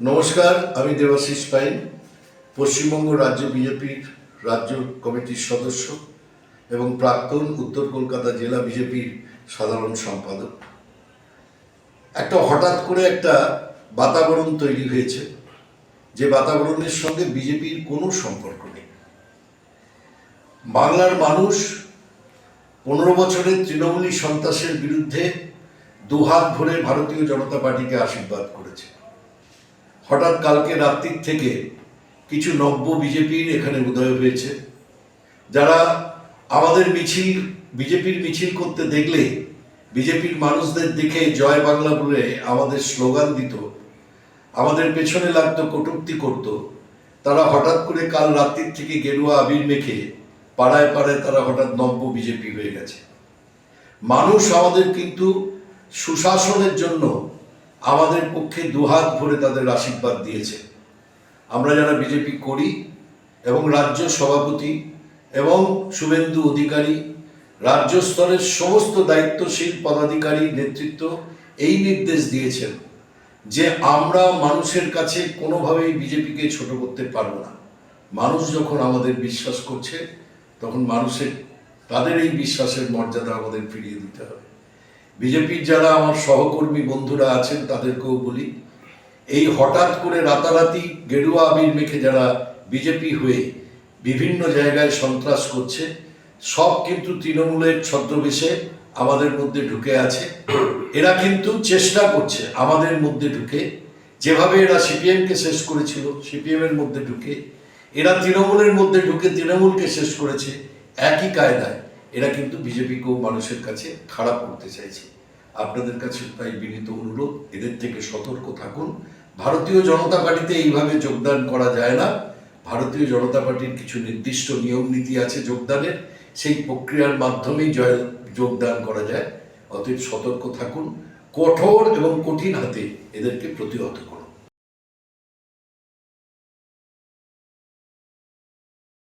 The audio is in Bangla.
নমস্কার, আমি দেবাশিস পাইন, পশ্চিমবঙ্গ রাজ্য বিজেপির রাজ্য কমিটির সদস্য এবং প্রাক্তন উত্তর কলকাতা জেলা বিজেপির সাধারণ সম্পাদক। হঠাৎ করে একটা বাতাবরণ তৈরি হয়েছে, যে বাতাবরণের সঙ্গে বিজেপির কোনো সম্পর্ক নেই। বাংলার মানুষ 15 বছরের তৃণমূলী সন্ত্রাসের বিরুদ্ধে দুহাত ভরে ভারতীয় জনতা পার্টিকে আশীর্বাদ করেছে। হঠাৎ কালকে রাত্রির থেকে কিছু নব্য বিজেপির এখানে উদয় হয়েছে, যারা আমাদের বিজেপির মিছিল করতে দেখলে বিজেপির মানুষদের দেখে জয় বাংলা বলে আমাদের স্লোগান দিত, আমাদের পেছনে লাগতো, কটূক্তি করত। তারা হঠাৎ করে কাল রাত্রির থেকে গেরুয়া আবির মেখে পাড়ায় পাড়ায় তারা হঠাৎ নব্য বিজেপি হয়ে গেছে। মানুষ আমাদের কিন্তু সুশাসনের জন্য আমাদের পক্ষে দুহাত ভরে তাদের আশীর্বাদ দিয়েছে। আমরা যারা বিজেপি করি এবং রাজ্য সভাপতি এবং শুভেন্দু অধিকারী, রাজ্য স্তরের সমস্ত দায়িত্বশীল পদাধিকারী নেতৃত্ব এই নির্দেশ দিয়েছেন যে আমরা মানুষের কাছে কোনোভাবেই বিজেপিকে ছোট করতে পারবো না। মানুষ যখন আমাদের বিশ্বাস করছে, তখন তাদের এই বিশ্বাসের মর্যাদা আমাদের ফিরিয়ে দিতে হবে। বিজেপির যারা আমার সহকর্মী বন্ধুরা আছেন তাদেরকেও বলি, এই হঠাৎ করে রাতারাতি গেরুয়া আবির মেখে যারা বিজেপি হয়ে বিভিন্ন জায়গায় সন্ত্রাস করছে, সব কিন্তু তৃণমূলের ছদ্মবেশে আমাদের মধ্যে ঢুকে আছে। এরা কিন্তু চেষ্টা করছে আমাদের মধ্যে ঢুকে, যেভাবে এরা সিপিএমকে শেষ করেছিল সিপিএমের মধ্যে ঢুকে, এরা তৃণমূলের মধ্যে ঢুকে তৃণমূলকে শেষ করেছে, একই কায়দায় এরা কিন্তু বিজেপিকেও মানুষের কাছে খারাপ করতে চাইছে। আপনাদের কাছে তাই বিনীত অনুরোধ, এদের থেকে সতর্ক থাকুন। ভারতীয় জনতা পার্টিতে এইভাবে যোগদান করা যায় না। ভারতীয় জনতা পার্টির কিছু নির্দিষ্ট নিয়ম নীতি আছে যোগদানের, সেই প্রক্রিয়ার মাধ্যমেই যোগদান করা যায়। অতএব সতর্ক থাকুন, কঠোর এবং কঠিন হাতে এদেরকে প্রতিহত করুন।